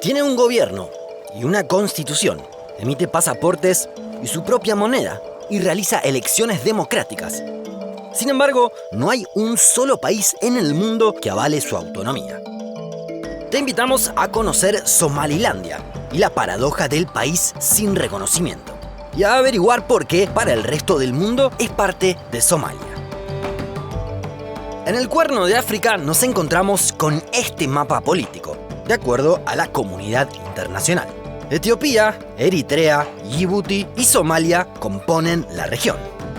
Tiene un gobierno y una constitución, emite pasaportes y su propia moneda y realiza elecciones democráticas. Sin embargo, no hay un solo país en el mundo que avale su autonomía. Te invitamos a conocer Somalilandia y la paradoja del país sin reconocimiento, y a averiguar por qué para el resto del mundo es parte de Somalia. En el Cuerno de África nos encontramos con este mapa político, de acuerdo a la comunidad internacional. Etiopía, Eritrea, Djibouti y Somalia componen la región.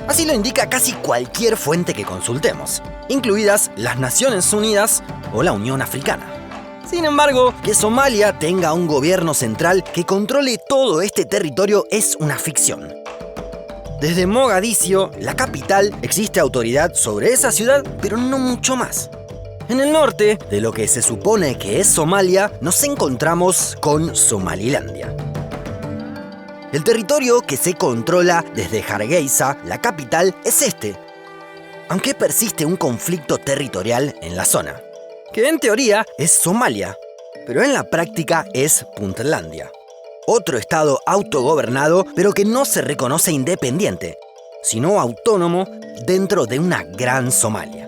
Así lo indica casi cualquier fuente que consultemos, incluidas las Naciones Unidas o la Unión Africana. Sin embargo, que Somalia tenga un gobierno central que controle todo este territorio es una ficción. Desde Mogadiscio, la capital, existe autoridad sobre esa ciudad, pero no mucho más. En el norte, de lo que se supone que es Somalia, nos encontramos con Somalilandia. El territorio que se controla desde Hargeisa, la capital, es este, aunque persiste un conflicto territorial en la zona, que en teoría es Somalia, pero en la práctica es Puntlandia, otro estado autogobernado, pero que no se reconoce independiente, sino autónomo dentro de una gran Somalia.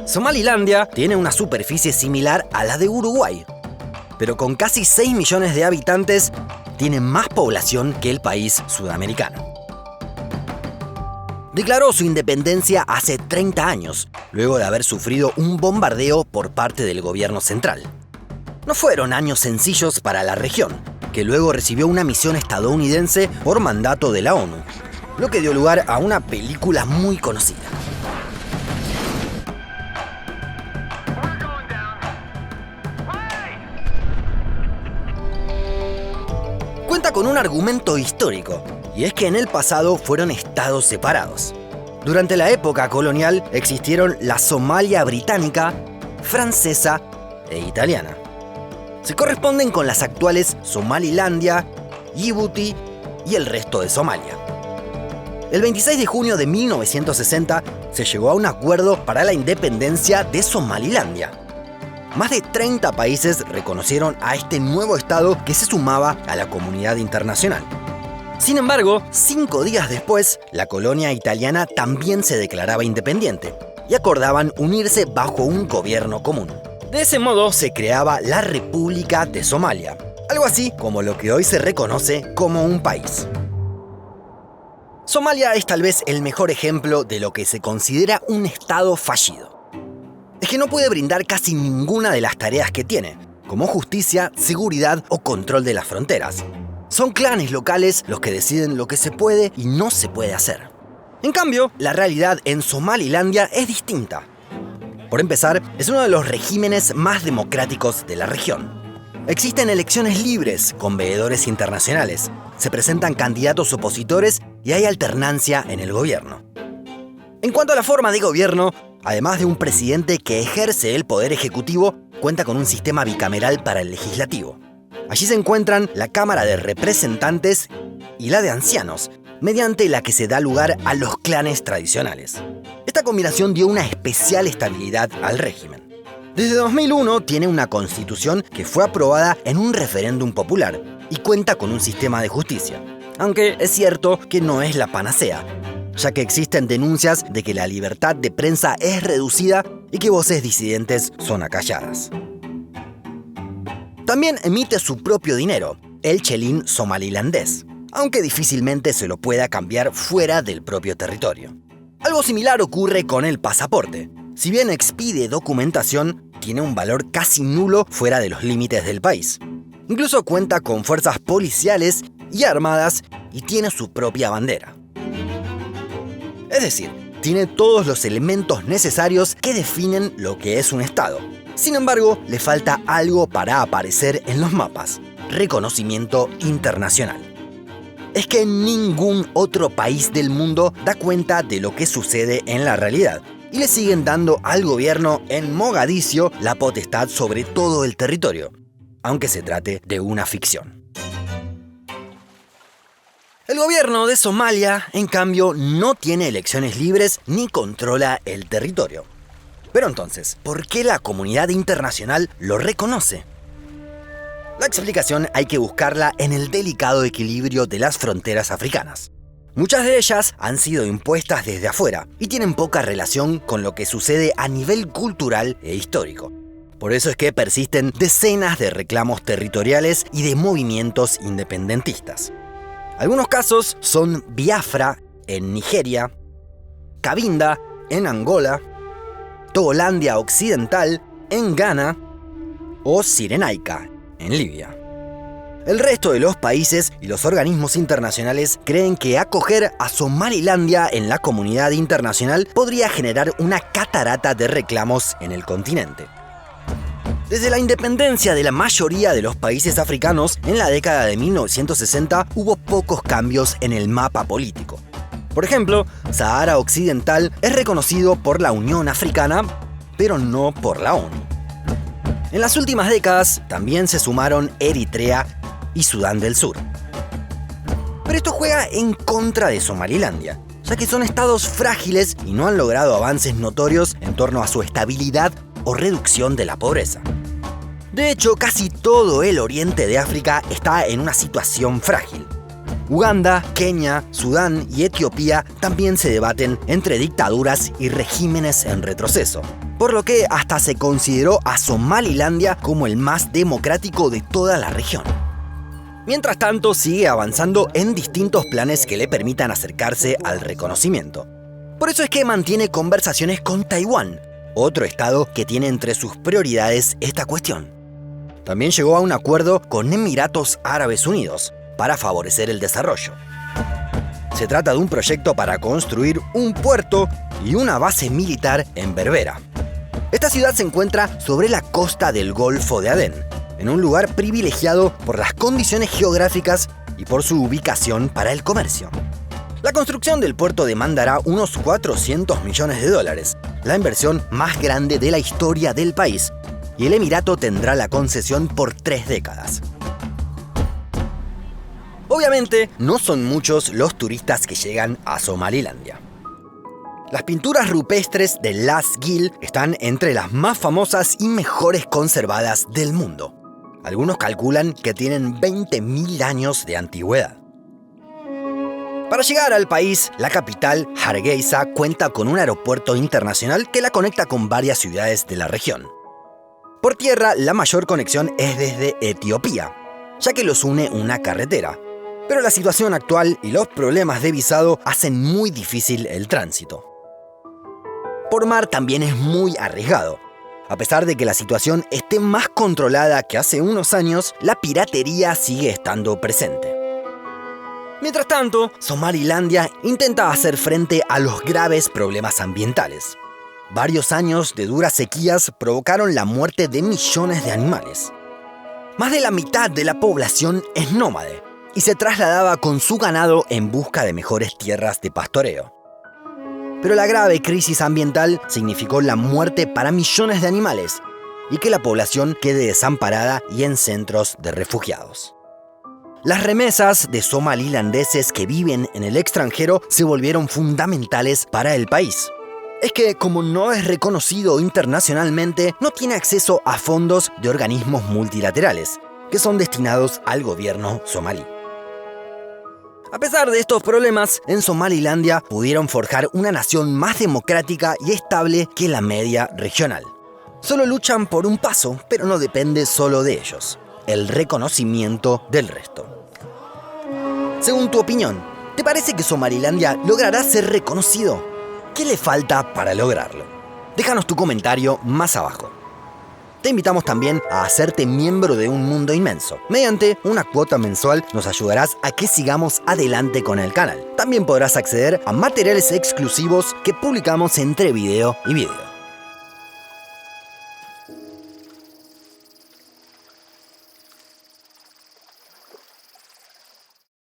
Somalilandia tiene una superficie similar a la de Uruguay, pero con casi 6 millones de habitantes, tiene más población que el país sudamericano. Declaró su independencia hace 30 años, luego de haber sufrido un bombardeo por parte del gobierno central. No fueron años sencillos para la región, que luego recibió una misión estadounidense por mandato de la ONU, lo que dio lugar a una película muy conocida. Cuenta con un argumento histórico, y es que en el pasado fueron estados separados. Durante la época colonial existieron la Somalia británica, francesa e italiana. Se corresponden con las actuales Somalilandia, Djibouti y el resto de Somalia. El 26 de junio de 1960 se llegó a un acuerdo para la independencia de Somalilandia. Más de 30 países reconocieron a este nuevo estado que se sumaba a la comunidad internacional. Sin embargo, 5 días después, la colonia italiana también se declaraba independiente y acordaban unirse bajo un gobierno común. De ese modo se creaba la República de Somalia, algo así como lo que hoy se reconoce como un país. Somalia es tal vez el mejor ejemplo de lo que se considera un estado fallido. Es que no puede brindar casi ninguna de las tareas que tiene, como justicia, seguridad o control de las fronteras. Son clanes locales los que deciden lo que se puede y no se puede hacer. En cambio, la realidad en Somalilandia es distinta. Por empezar, es uno de los regímenes más democráticos de la región. Existen elecciones libres con veedores internacionales, se presentan candidatos opositores y hay alternancia en el gobierno. En cuanto a la forma de gobierno, además de un presidente que ejerce el poder ejecutivo, cuenta con un sistema bicameral para el legislativo. Allí se encuentran la Cámara de Representantes y la de Ancianos, mediante la que se da lugar a los clanes tradicionales. Esta combinación dio una especial estabilidad al régimen. Desde 2001 tiene una constitución que fue aprobada en un referéndum popular y cuenta con un sistema de justicia, aunque es cierto que no es la panacea, ya que existen denuncias de que la libertad de prensa es reducida y que voces disidentes son acalladas. También emite su propio dinero, el chelín somalilandés, aunque difícilmente se lo pueda cambiar fuera del propio territorio. Algo similar ocurre con el pasaporte. Si bien expide documentación, tiene un valor casi nulo fuera de los límites del país. Incluso cuenta con fuerzas policiales y armadas y tiene su propia bandera. Es decir, tiene todos los elementos necesarios que definen lo que es un estado. Sin embargo, le falta algo para aparecer en los mapas: reconocimiento internacional. Es que ningún otro país del mundo da cuenta de lo que sucede en la realidad y le siguen dando al gobierno en Mogadiscio la potestad sobre todo el territorio, aunque se trate de una ficción. El gobierno de Somalia, en cambio, no tiene elecciones libres ni controla el territorio. Pero entonces, ¿por qué la comunidad internacional lo reconoce? La explicación hay que buscarla en el delicado equilibrio de las fronteras africanas. Muchas de ellas han sido impuestas desde afuera y tienen poca relación con lo que sucede a nivel cultural e histórico. Por eso es que persisten decenas de reclamos territoriales y de movimientos independentistas. Algunos casos son Biafra en Nigeria, Cabinda en Angola, Togolandia Occidental en Ghana o Cirenaica en Libia. El resto de los países y los organismos internacionales creen que acoger a Somalilandia en la comunidad internacional podría generar una catarata de reclamos en el continente. Desde la independencia de la mayoría de los países africanos, en la década de 1960 hubo pocos cambios en el mapa político. Por ejemplo, Sahara Occidental es reconocido por la Unión Africana, pero no por la ONU. En las últimas décadas también se sumaron Eritrea y Sudán del Sur. Pero esto juega en contra de Somalilandia, ya que son estados frágiles y no han logrado avances notorios en torno a su estabilidad o reducción de la pobreza. De hecho, casi todo el oriente de África está en una situación frágil. Uganda, Kenia, Sudán y Etiopía también se debaten entre dictaduras y regímenes en retroceso, por lo que hasta se consideró a Somalilandia como el más democrático de toda la región. Mientras tanto, sigue avanzando en distintos planes que le permitan acercarse al reconocimiento. Por eso es que mantiene conversaciones con Taiwán, otro estado que tiene entre sus prioridades esta cuestión. También llegó a un acuerdo con Emiratos Árabes Unidos para favorecer el desarrollo. Se trata de un proyecto para construir un puerto y una base militar en Berbera. Esta ciudad se encuentra sobre la costa del Golfo de Adén, en un lugar privilegiado por las condiciones geográficas y por su ubicación para el comercio. La construcción del puerto demandará unos $400 millones, la inversión más grande de la historia del país, y el Emirato tendrá la concesión por 3 décadas. Obviamente, no son muchos los turistas que llegan a Somalilandia. Las pinturas rupestres de Las Gil están entre las más famosas y mejores conservadas del mundo. Algunos calculan que tienen 20.000 años de antigüedad. Para llegar al país, la capital, Hargeisa, cuenta con un aeropuerto internacional que la conecta con varias ciudades de la región. Por tierra, la mayor conexión es desde Etiopía, ya que los une una carretera. Pero la situación actual y los problemas de visado hacen muy difícil el tránsito. Por mar también es muy arriesgado. A pesar de que la situación esté más controlada que hace unos años, la piratería sigue estando presente. Mientras tanto, Somalilandia intenta hacer frente a los graves problemas ambientales. Varios años de duras sequías provocaron la muerte de millones de animales. Más de la mitad de la población es nómade y se trasladaba con su ganado en busca de mejores tierras de pastoreo. Pero la grave crisis ambiental significó la muerte para millones de animales y que la población quede desamparada y en centros de refugiados. Las remesas de somalilandeses que viven en el extranjero se volvieron fundamentales para el país. Es que, como no es reconocido internacionalmente, no tiene acceso a fondos de organismos multilaterales, que son destinados al gobierno somalí. A pesar de estos problemas, en Somalilandia pudieron forjar una nación más democrática y estable que la media regional. Solo luchan por un paso, pero no depende solo de ellos: el reconocimiento del resto. Según tu opinión, ¿te parece que Somalilandia logrará ser reconocido? ¿Qué le falta para lograrlo? Déjanos tu comentario más abajo. Te invitamos también a hacerte miembro de Un Mundo Inmenso. Mediante una cuota mensual nos ayudarás a que sigamos adelante con el canal. También podrás acceder a materiales exclusivos que publicamos entre video y video.